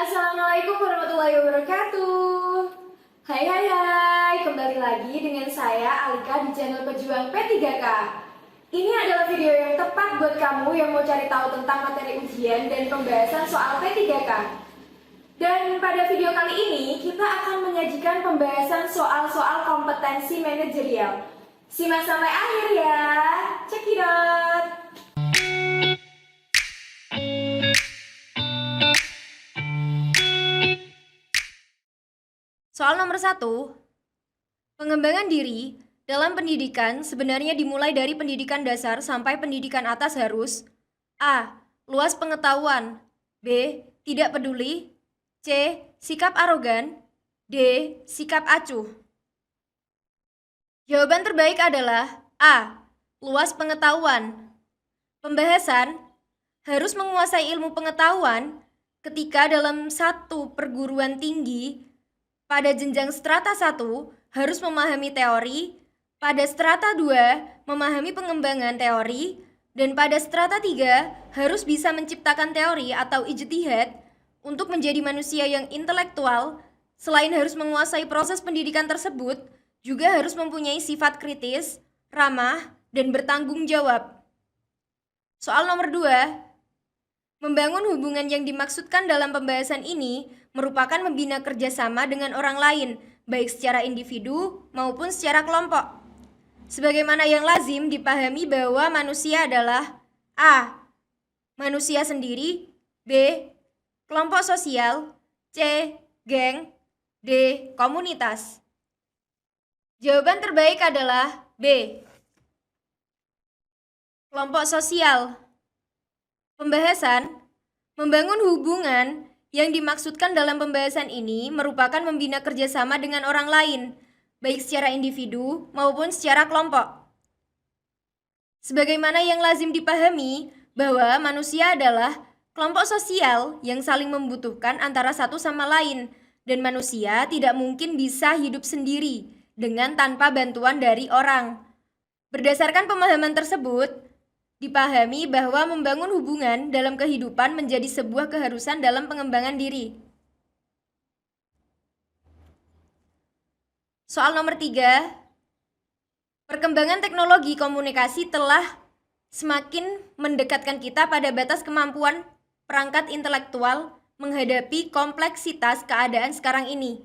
Assalamualaikum warahmatullahi wabarakatuh. Hai, kembali lagi dengan saya Alika di channel Pejuang P3K. Ini adalah video yang tepat buat kamu yang mau cari tahu tentang materi ujian dan pembahasan soal P3K. Dan pada video kali ini kita akan menyajikan pembahasan soal-soal kompetensi manajerial. Simak sampai akhir ya. Check it out. Soal nomor 1, pengembangan diri dalam pendidikan sebenarnya dimulai dari pendidikan dasar sampai pendidikan atas harus A. Luas pengetahuan, B. Tidak peduli, C. Sikap arogan, D. Sikap acuh. Jawaban terbaik adalah A. Luas pengetahuan. Pembahasan harus menguasai ilmu pengetahuan ketika dalam satu perguruan tinggi. Pada jenjang strata 1 harus memahami teori, pada strata 2 memahami pengembangan teori, dan pada strata 3 harus bisa menciptakan teori atau ijtihad untuk menjadi manusia yang intelektual. Selain harus menguasai proses pendidikan tersebut, juga harus mempunyai sifat kritis, ramah, dan bertanggung jawab. Soal nomor 2, membangun hubungan yang dimaksudkan dalam pembahasan ini merupakan membina kerjasama dengan orang lain, baik secara individu maupun secara kelompok. Sebagaimana yang lazim dipahami bahwa manusia adalah A. Manusia sendiri, B. Kelompok sosial, C. Geng, D. Komunitas. Jawaban terbaik adalah B. Kelompok sosial. Pembahasan membangun hubungan yang dimaksudkan dalam pembahasan ini merupakan membina kerjasama dengan orang lain, baik secara individu maupun secara kelompok. Sebagaimana yang lazim dipahami bahwa manusia adalah kelompok sosial yang saling membutuhkan antara satu sama lain, dan manusia tidak mungkin bisa hidup sendiri dengan tanpa bantuan dari orang. Berdasarkan pemahaman tersebut, dipahami bahwa membangun hubungan dalam kehidupan menjadi sebuah keharusan dalam pengembangan diri. Soal nomor 3, perkembangan teknologi komunikasi telah semakin mendekatkan kita pada batas kemampuan perangkat intelektual menghadapi kompleksitas keadaan sekarang ini.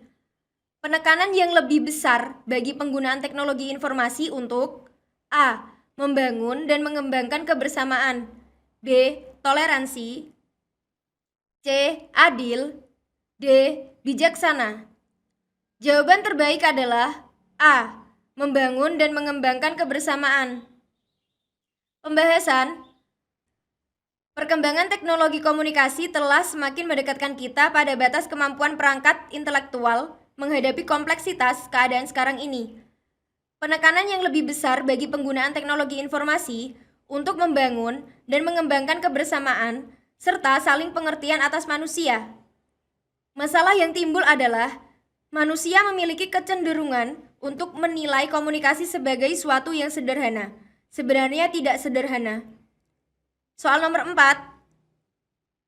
Penekanan yang lebih besar bagi penggunaan teknologi informasi untuk A. Membangun dan mengembangkan kebersamaan, B. Toleransi, C. Adil, D. Bijaksana. Jawaban terbaik adalah A. Membangun dan mengembangkan kebersamaan. Pembahasan perkembangan teknologi komunikasi telah semakin mendekatkan kita pada batas kemampuan perangkat intelektual menghadapi kompleksitas keadaan sekarang ini. Penekanan yang lebih besar bagi penggunaan teknologi informasi untuk membangun dan mengembangkan kebersamaan serta saling pengertian atas manusia. Masalah yang timbul adalah manusia memiliki kecenderungan untuk menilai komunikasi sebagai suatu yang sederhana. Sebenarnya tidak sederhana. Soal nomor 4,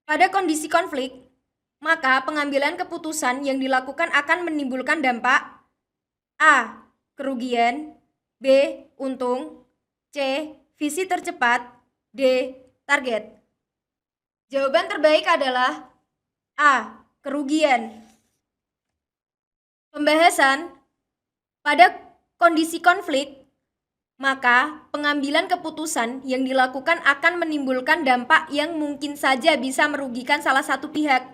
pada kondisi konflik, maka pengambilan keputusan yang dilakukan akan menimbulkan dampak A. Kerugian, B. Untung, C. Visi tercepat, D. Target. Jawaban terbaik adalah A. Kerugian. Pembahasan pada kondisi konflik, maka pengambilan keputusan yang dilakukan akan menimbulkan dampak yang mungkin saja bisa merugikan salah satu pihak.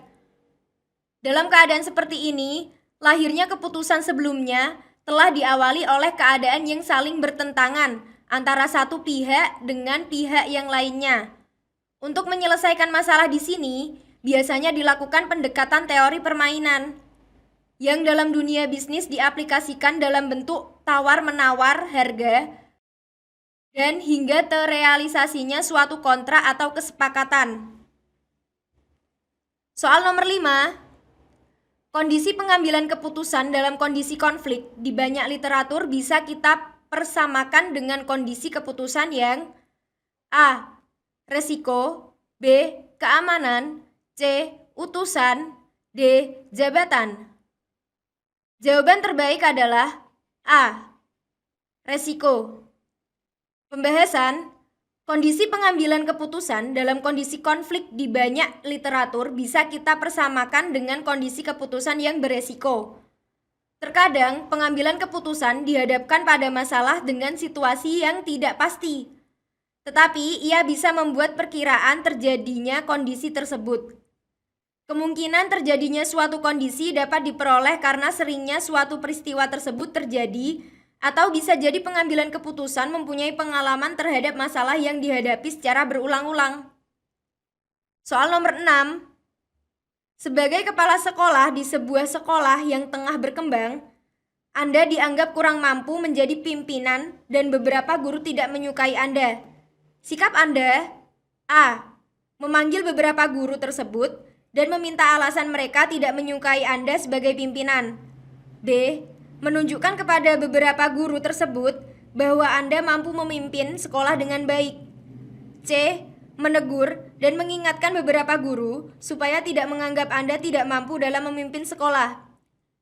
Dalam keadaan seperti ini, lahirnya keputusan sebelumnya telah diawali oleh keadaan yang saling bertentangan antara satu pihak dengan pihak yang lainnya. Untuk menyelesaikan masalah di sini, biasanya dilakukan pendekatan teori permainan, yang dalam dunia bisnis diaplikasikan dalam bentuk tawar-menawar harga, dan hingga terrealisasinya suatu kontrak atau kesepakatan. Soal nomor 5, kondisi pengambilan keputusan dalam kondisi konflik di banyak literatur bisa kita persamakan dengan kondisi keputusan yang A. Resiko, B. Keamanan, C. Utusan, D. Jabatan. Jawaban terbaik adalah A. Resiko. Pembahasan. Kondisi pengambilan keputusan dalam kondisi konflik di banyak literatur bisa kita persamakan dengan kondisi keputusan yang beresiko. Terkadang, pengambilan keputusan dihadapkan pada masalah dengan situasi yang tidak pasti. Tetapi, ia bisa membuat perkiraan terjadinya kondisi tersebut. Kemungkinan terjadinya suatu kondisi dapat diperoleh karena seringnya suatu peristiwa tersebut terjadi, atau bisa jadi pengambilan keputusan mempunyai pengalaman terhadap masalah yang dihadapi secara berulang-ulang. Soal nomor 6. Sebagai kepala sekolah di sebuah sekolah yang tengah berkembang, Anda dianggap kurang mampu menjadi pimpinan dan beberapa guru tidak menyukai Anda. Sikap Anda: A. Memanggil beberapa guru tersebut dan meminta alasan mereka tidak menyukai Anda sebagai pimpinan. B. Menunjukkan kepada beberapa guru tersebut bahwa Anda mampu memimpin sekolah dengan baik. C. Menegur dan mengingatkan beberapa guru supaya tidak menganggap Anda tidak mampu dalam memimpin sekolah.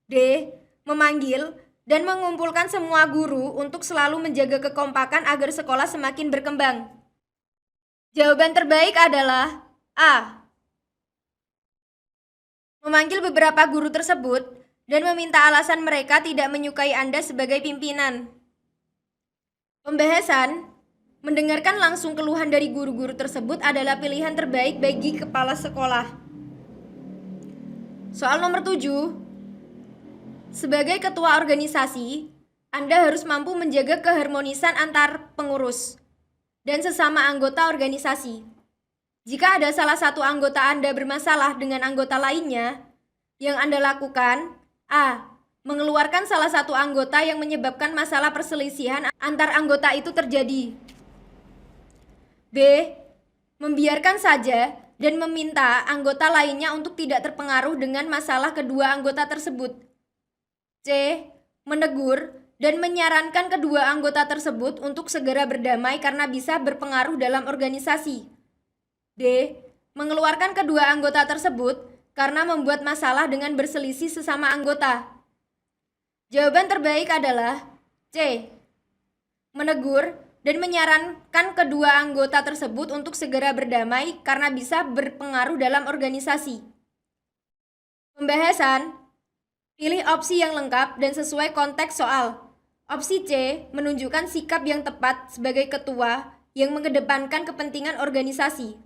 D. Memanggil dan mengumpulkan semua guru untuk selalu menjaga kekompakan agar sekolah semakin berkembang. Jawaban terbaik adalah A. Memanggil beberapa guru tersebut dan meminta alasan mereka tidak menyukai Anda sebagai pimpinan. Pembahasan. Mendengarkan langsung keluhan dari guru-guru tersebut adalah pilihan terbaik bagi kepala sekolah. Soal nomor 7. Sebagai ketua organisasi, Anda harus mampu menjaga keharmonisan antar pengurus dan sesama anggota organisasi. Jika ada salah satu anggota Anda bermasalah dengan anggota lainnya, yang Anda lakukan: A. Mengeluarkan salah satu anggota yang menyebabkan masalah perselisihan antar anggota itu terjadi. B. Membiarkan saja dan meminta anggota lainnya untuk tidak terpengaruh dengan masalah kedua anggota tersebut. C. Menegur dan menyarankan kedua anggota tersebut untuk segera berdamai karena bisa berpengaruh dalam organisasi. D. Mengeluarkan kedua anggota tersebut karena membuat masalah dengan berselisih sesama anggota. Jawaban terbaik adalah C. Menegur dan menyarankan kedua anggota tersebut untuk segera berdamai karena bisa berpengaruh dalam organisasi. Pembahasan. Pilih opsi yang lengkap dan sesuai konteks soal. Opsi C menunjukkan sikap yang tepat sebagai ketua yang mengedepankan kepentingan organisasi.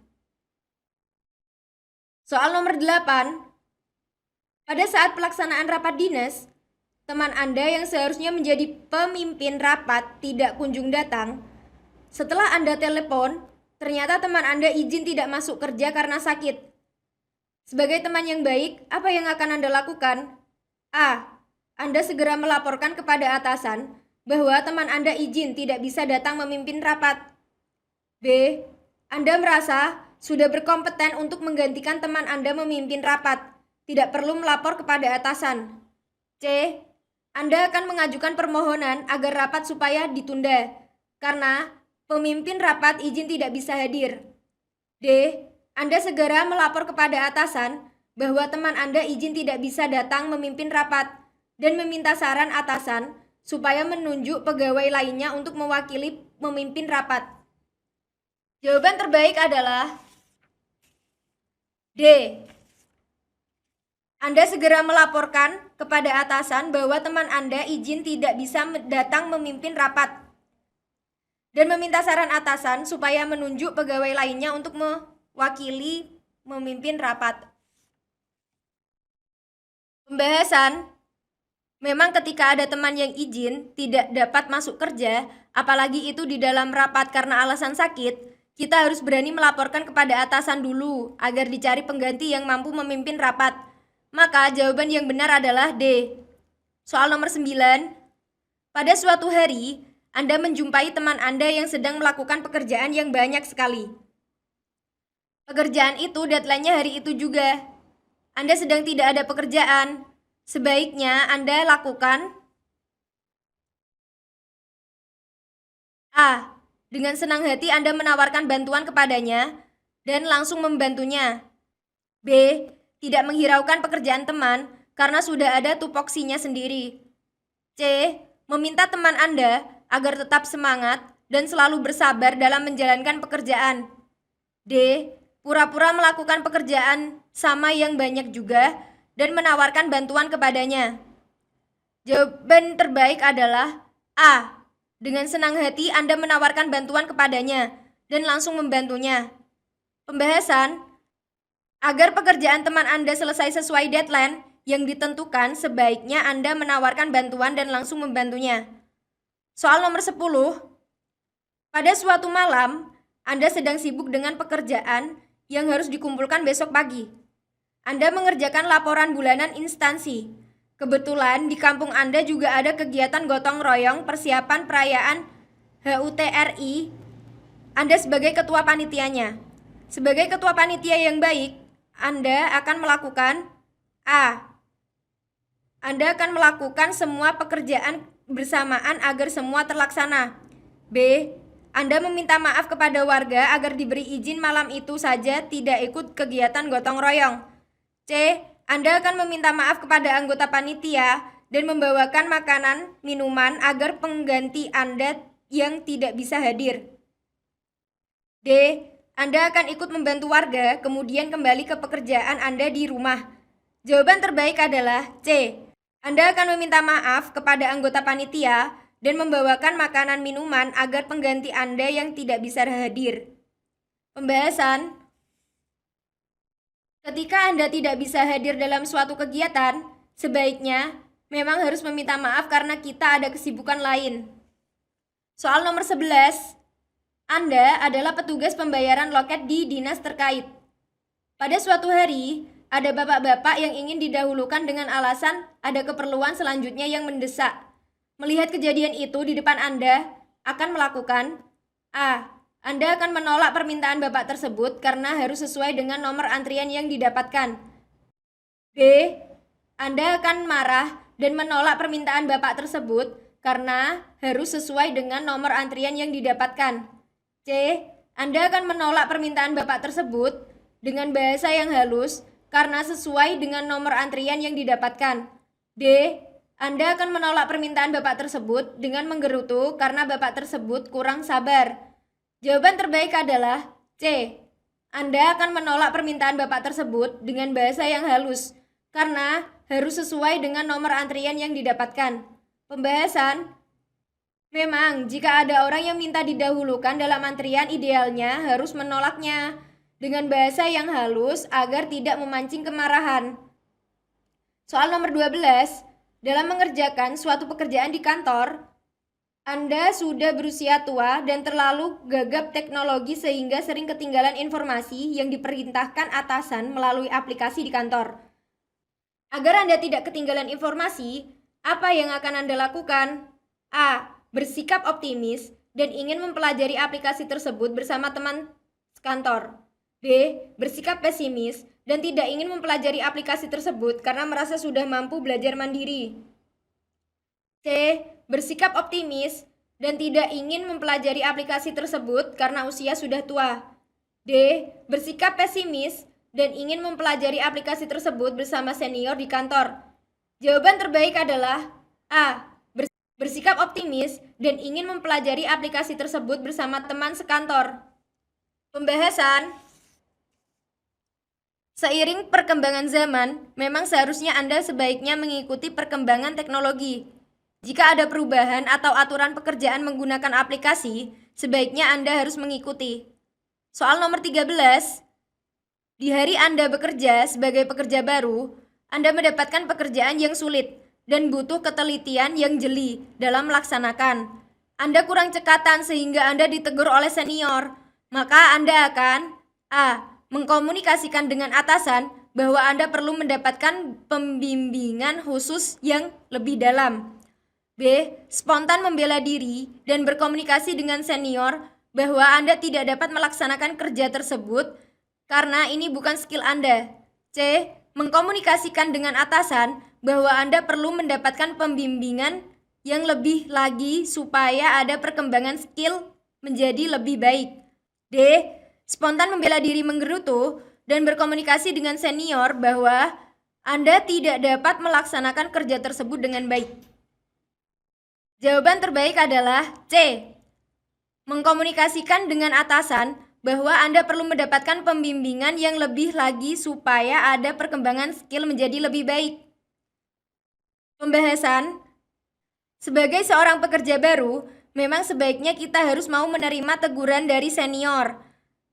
Soal nomor 8. Pada saat pelaksanaan rapat dinas, teman Anda yang seharusnya menjadi pemimpin rapat tidak kunjung datang. Setelah Anda telepon, ternyata teman Anda izin tidak masuk kerja karena sakit. Sebagai teman yang baik, apa yang akan Anda lakukan? A. Anda segera melaporkan kepada atasan bahwa teman Anda izin tidak bisa datang memimpin rapat. B. Anda merasa sudah berkompeten untuk menggantikan teman Anda memimpin rapat, tidak perlu melapor kepada atasan. C. Anda akan mengajukan permohonan agar rapat supaya ditunda, karena pemimpin rapat izin tidak bisa hadir. D. Anda segera melapor kepada atasan bahwa teman Anda izin tidak bisa datang memimpin rapat dan meminta saran atasan supaya menunjuk pegawai lainnya untuk mewakili memimpin rapat. Jawaban terbaik adalah D. Anda segera melaporkan kepada atasan bahwa teman Anda izin tidak bisa datang memimpin rapat dan meminta saran atasan supaya menunjuk pegawai lainnya untuk mewakili memimpin rapat. Pembahasan. Memang ketika ada teman yang izin tidak dapat masuk kerja, apalagi itu di dalam rapat karena alasan sakit, kita harus berani melaporkan kepada atasan dulu agar dicari pengganti yang mampu memimpin rapat. Maka jawaban yang benar adalah D. Soal nomor 9. Pada suatu hari, Anda menjumpai teman Anda yang sedang melakukan pekerjaan yang banyak sekali. Pekerjaan itu deadline-nya hari itu juga. Anda sedang tidak ada pekerjaan. Sebaiknya Anda lakukan A. Dengan senang hati Anda menawarkan bantuan kepadanya dan langsung membantunya. B. tidak menghiraukan pekerjaan teman karena sudah ada tupoksinya sendiri. C. Meminta teman Anda agar tetap semangat dan selalu bersabar dalam menjalankan pekerjaan. D. Pura-pura melakukan pekerjaan sama yang banyak juga dan menawarkan bantuan kepadanya. Jawaban terbaik adalah A. Dengan senang hati Anda menawarkan bantuan kepadanya dan langsung membantunya. Pembahasan. Agar pekerjaan teman Anda selesai sesuai deadline yang ditentukan, sebaiknya Anda menawarkan bantuan dan langsung membantunya. Soal nomor 10. Pada suatu malam, Anda sedang sibuk dengan pekerjaan yang harus dikumpulkan besok pagi. Anda mengerjakan laporan bulanan instansi. Kebetulan di kampung Anda juga ada kegiatan gotong royong persiapan perayaan HUT RI. Anda sebagai ketua panitianya. Sebagai ketua panitia yang baik, Anda akan melakukan A. Anda akan melakukan semua pekerjaan bersamaan agar semua terlaksana. B. Anda meminta maaf kepada warga agar diberi izin malam itu saja tidak ikut kegiatan gotong royong. C. Anda akan meminta maaf kepada anggota panitia dan membawakan makanan, minuman agar pengganti Anda yang tidak bisa hadir. D. Anda akan ikut membantu warga, kemudian kembali ke pekerjaan Anda di rumah. Jawaban terbaik adalah C. Anda akan meminta maaf kepada anggota panitia dan membawakan makanan minuman agar pengganti Anda yang tidak bisa hadir. Pembahasan. Ketika Anda tidak bisa hadir dalam suatu kegiatan, sebaiknya memang harus meminta maaf karena kita ada kesibukan lain. Soal nomor 11. Anda adalah petugas pembayaran loket di dinas terkait. Pada suatu hari, ada bapak-bapak yang ingin didahulukan dengan alasan ada keperluan selanjutnya yang mendesak. Melihat kejadian itu di depan Anda, akan melakukan A. Anda akan menolak permintaan bapak tersebut karena harus sesuai dengan nomor antrian yang didapatkan. B. Anda akan marah dan menolak permintaan bapak tersebut karena harus sesuai dengan nomor antrian yang didapatkan. C. Anda akan menolak permintaan bapak tersebut dengan bahasa yang halus karena sesuai dengan nomor antrian yang didapatkan. D. Anda akan menolak permintaan bapak tersebut dengan menggerutu karena bapak tersebut kurang sabar. Jawaban terbaik adalah C. Anda akan menolak permintaan bapak tersebut dengan bahasa yang halus karena harus sesuai dengan nomor antrian yang didapatkan. Pembahasan. Memang, jika ada orang yang minta didahulukan dalam antrian, idealnya harus menolaknya dengan bahasa yang halus agar tidak memancing kemarahan. Soal nomor 12. Dalam mengerjakan suatu pekerjaan di kantor, Anda sudah berusia tua dan terlalu gagap teknologi sehingga sering ketinggalan informasi yang diperintahkan atasan melalui aplikasi di kantor. Agar Anda tidak ketinggalan informasi, apa yang akan Anda lakukan? A. Bersikap optimis dan ingin mempelajari aplikasi tersebut bersama teman kantor. B. Bersikap pesimis dan tidak ingin mempelajari aplikasi tersebut karena merasa sudah mampu belajar mandiri. C. Bersikap optimis dan tidak ingin mempelajari aplikasi tersebut karena usia sudah tua. D. Bersikap pesimis dan ingin mempelajari aplikasi tersebut bersama senior di kantor. Jawaban terbaik adalah A. Bersikap optimis dan ingin mempelajari aplikasi tersebut bersama teman sekantor. Pembahasan. Seiring perkembangan zaman, memang seharusnya Anda sebaiknya mengikuti perkembangan teknologi. Jika ada perubahan atau aturan pekerjaan menggunakan aplikasi, sebaiknya Anda harus mengikuti. Soal nomor 13. Di hari Anda bekerja sebagai pekerja baru, Anda mendapatkan pekerjaan yang sulit dan butuh ketelitian yang jeli dalam melaksanakan. Anda kurang cekatan sehingga Anda ditegur oleh senior, maka Anda akan A. Mengkomunikasikan dengan atasan bahwa Anda perlu mendapatkan pembimbingan khusus yang lebih dalam. B. Spontan membela diri dan berkomunikasi dengan senior bahwa Anda tidak dapat melaksanakan kerja tersebut karena ini bukan skill Anda. C. Mengkomunikasikan dengan atasan bahwa Anda perlu mendapatkan pembimbingan yang lebih lagi supaya ada perkembangan skill menjadi lebih baik. D. Spontan membela diri menggerutu dan berkomunikasi dengan senior bahwa Anda tidak dapat melaksanakan kerja tersebut dengan baik. Jawaban terbaik adalah C. Mengkomunikasikan dengan atasan bahwa Anda perlu mendapatkan pembimbingan yang lebih lagi supaya ada perkembangan skill menjadi lebih baik. Pembahasan. Sebagai seorang pekerja baru, memang sebaiknya kita harus mau menerima teguran dari senior,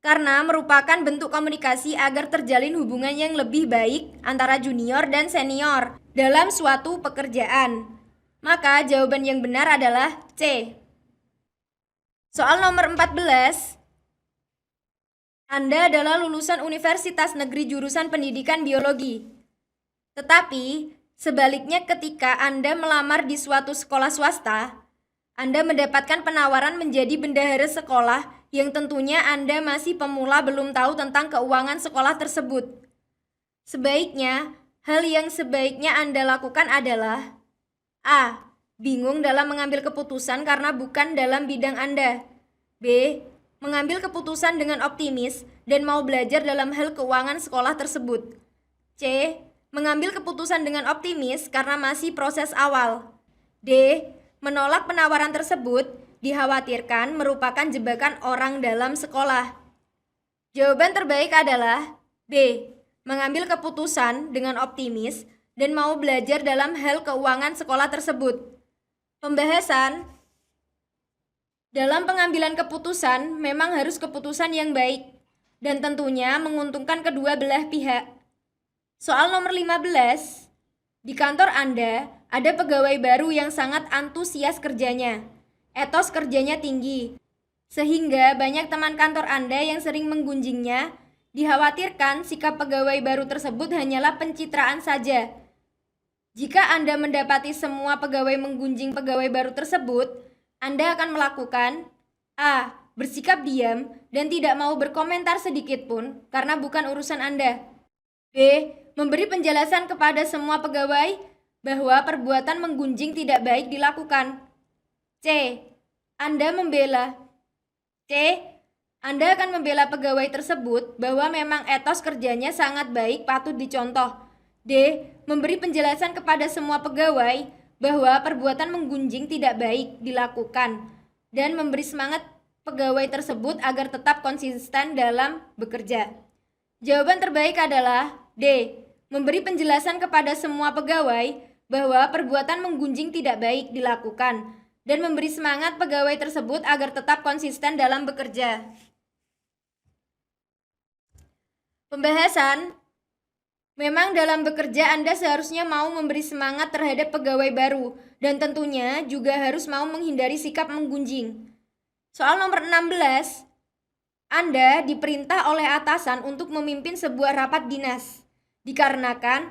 karena merupakan bentuk komunikasi agar terjalin hubungan yang lebih baik antara junior dan senior dalam suatu pekerjaan. Maka jawaban yang benar adalah C. Soal nomor 14. Anda adalah lulusan Universitas Negeri jurusan Pendidikan Biologi. Tetapi, sebaliknya ketika Anda melamar di suatu sekolah swasta, Anda mendapatkan penawaran menjadi bendahara sekolah yang tentunya Anda masih pemula belum tahu tentang keuangan sekolah tersebut. Sebaiknya, hal yang sebaiknya Anda lakukan adalah A. Bingung dalam mengambil keputusan karena bukan dalam bidang Anda. B. Mengambil keputusan dengan optimis dan mau belajar dalam hal keuangan sekolah tersebut. C. Mengambil keputusan dengan optimis karena masih proses awal. D. Menolak penawaran tersebut dikhawatirkan merupakan jebakan orang dalam sekolah. Jawaban terbaik adalah B. Mengambil keputusan dengan optimis dan mau belajar dalam hal keuangan sekolah tersebut. Pembahasan. Dalam pengambilan keputusan memang harus keputusan yang baik dan tentunya menguntungkan kedua belah pihak. Soal nomor 15. Di kantor Anda ada pegawai baru yang sangat antusias kerjanya. Etos kerjanya tinggi. Sehingga banyak teman kantor Anda yang sering menggunjingnya. Dikhawatirkan sikap pegawai baru tersebut hanyalah pencitraan saja. Jika Anda mendapati semua pegawai menggunjing pegawai baru tersebut, Anda akan melakukan A. Bersikap diam dan tidak mau berkomentar sedikit pun karena bukan urusan Anda. B. Memberi penjelasan kepada semua pegawai bahwa perbuatan menggunjing tidak baik dilakukan. C. Anda akan membela pegawai tersebut bahwa memang etos kerjanya sangat baik patut dicontoh. D. Memberi penjelasan kepada semua pegawai bahwa perbuatan menggunjing tidak baik dilakukan dan memberi semangat pegawai tersebut agar tetap konsisten dalam bekerja. Jawaban terbaik adalah D. Memberi penjelasan kepada semua pegawai bahwa perbuatan menggunjing tidak baik dilakukan dan memberi semangat pegawai tersebut agar tetap konsisten dalam bekerja. Pembahasan. Memang dalam bekerja Anda seharusnya mau memberi semangat terhadap pegawai baru dan tentunya juga harus mau menghindari sikap menggunjing. Soal nomor 16. Anda diperintah oleh atasan untuk memimpin sebuah rapat dinas. Dikarenakan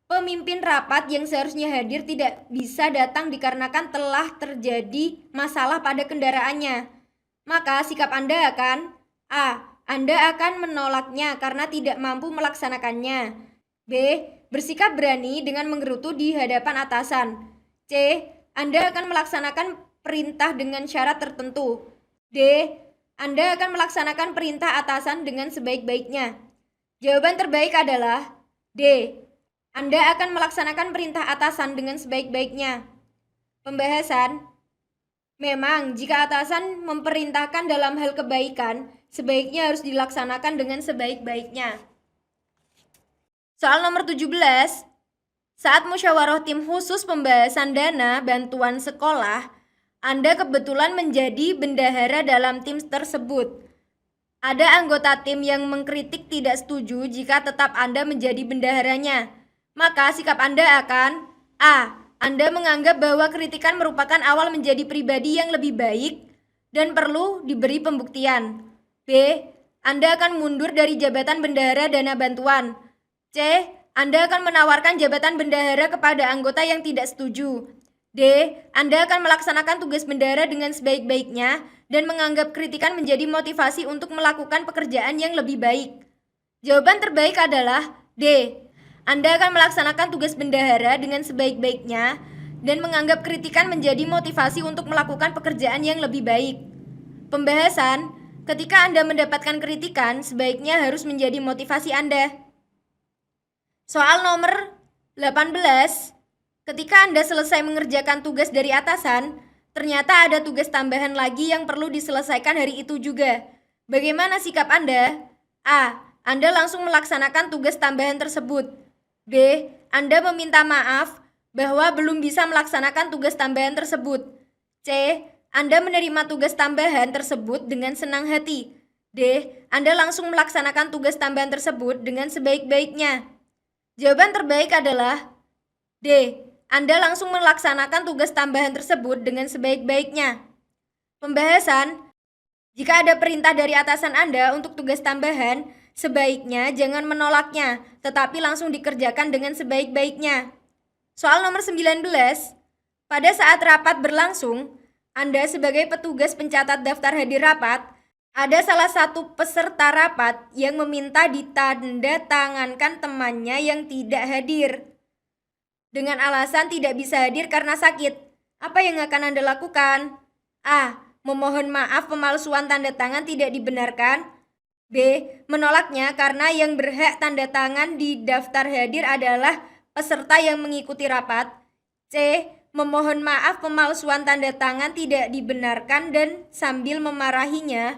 pemimpin rapat yang seharusnya hadir tidak bisa datang dikarenakan telah terjadi masalah pada kendaraannya. Maka sikap Anda akan A. Anda akan menolaknya karena tidak mampu melaksanakannya. B. Bersikap berani dengan menggerutu di hadapan atasan. C. Anda akan melaksanakan perintah dengan syarat tertentu. D. Anda akan melaksanakan perintah atasan dengan sebaik-baiknya. Jawaban terbaik adalah D. Anda akan melaksanakan perintah atasan dengan sebaik-baiknya. Pembahasan. Memang jika atasan memerintahkan dalam hal kebaikan, sebaiknya harus dilaksanakan dengan sebaik-baiknya. Soal nomor 17. Saat musyawarah tim khusus pembahasan dana bantuan sekolah, Anda kebetulan menjadi bendahara dalam tim tersebut. Ada anggota tim yang mengkritik tidak setuju jika tetap Anda menjadi bendaharanya. Maka sikap Anda akan A. Anda menganggap bahwa kritikan merupakan awal menjadi pribadi yang lebih baik dan perlu diberi pembuktian. B. Anda akan mundur dari jabatan bendahara dana bantuan. C. Anda akan menawarkan jabatan bendahara kepada anggota yang tidak setuju. D. Anda akan melaksanakan tugas bendahara dengan sebaik-baiknya dan menganggap kritikan menjadi motivasi untuk melakukan pekerjaan yang lebih baik. Jawaban terbaik adalah D. Anda akan melaksanakan tugas bendahara dengan sebaik-baiknya dan menganggap kritikan menjadi motivasi untuk melakukan pekerjaan yang lebih baik. Pembahasan. ketika Anda mendapatkan kritikan, sebaiknya harus menjadi motivasi Anda. Soal nomor 18, ketika Anda selesai mengerjakan tugas dari atasan, ternyata ada tugas tambahan lagi yang perlu diselesaikan hari itu juga. Bagaimana sikap Anda? A. Anda langsung melaksanakan tugas tambahan tersebut. B. Anda meminta maaf bahwa belum bisa melaksanakan tugas tambahan tersebut. C. Anda menerima tugas tambahan tersebut dengan senang hati. D. Anda langsung melaksanakan tugas tambahan tersebut dengan sebaik-baiknya. Jawaban terbaik adalah D. Anda langsung melaksanakan tugas tambahan tersebut dengan sebaik-baiknya. Pembahasan. Jika ada perintah dari atasan Anda untuk tugas tambahan, sebaiknya jangan menolaknya, tetapi langsung dikerjakan dengan sebaik-baiknya. Soal nomor 19. Pada saat rapat berlangsung, Anda sebagai petugas pencatat daftar hadir rapat, ada salah satu peserta rapat yang meminta ditandatangankan temannya yang tidak hadir. Dengan alasan tidak bisa hadir karena sakit, apa yang akan Anda lakukan? A. Memohon maaf pemalsuan tanda tangan tidak dibenarkan. B. Menolaknya karena yang berhak tanda tangan di daftar hadir adalah peserta yang mengikuti rapat. C. Memohon maaf pemalsuan tanda tangan tidak dibenarkan dan sambil memarahinya.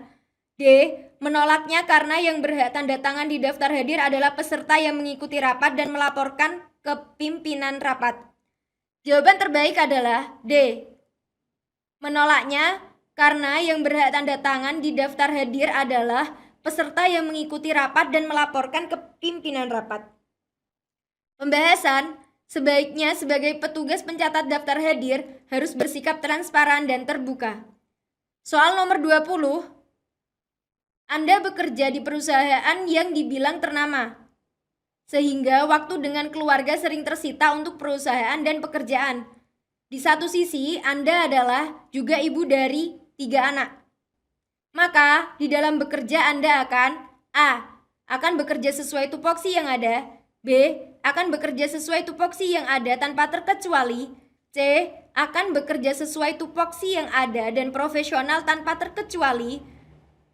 D. Menolaknya karena yang berhak tanda tangan di daftar hadir adalah peserta yang mengikuti rapat dan melaporkan ke pimpinan rapat. Jawaban terbaik adalah D. Menolaknya karena yang berhak tanda tangan di daftar hadir adalah peserta yang mengikuti rapat dan melaporkan ke pimpinan rapat. Pembahasan. Sebaiknya sebagai petugas pencatat daftar hadir harus bersikap transparan dan terbuka. Soal nomor 20. Anda bekerja di perusahaan yang dibilang ternama, sehingga waktu dengan keluarga sering tersita untuk perusahaan dan pekerjaan. Di satu sisi, Anda adalah juga ibu dari 3 anak. Maka, di dalam bekerja Anda akan A. Akan bekerja sesuai tupoksi yang ada. B. Akan bekerja sesuai tupoksi yang ada tanpa terkecuali. C. Akan bekerja sesuai tupoksi yang ada dan profesional tanpa terkecuali.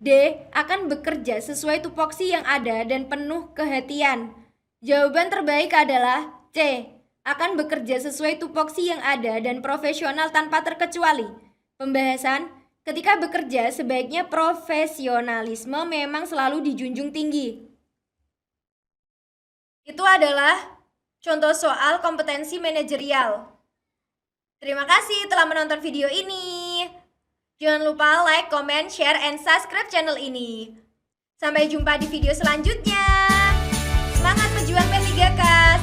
D. Akan bekerja sesuai tupoksi yang ada dan penuh kehatian. Jawaban terbaik adalah C. Akan bekerja sesuai tupoksi yang ada dan profesional tanpa terkecuali. Pembahasan. Ketika bekerja, sebaiknya profesionalisme memang selalu dijunjung tinggi. Itu adalah contoh soal kompetensi manajerial. Terima kasih telah menonton video ini. Jangan lupa like, comment, share, and subscribe channel ini. Sampai jumpa di video selanjutnya. Semangat pejuang P3K!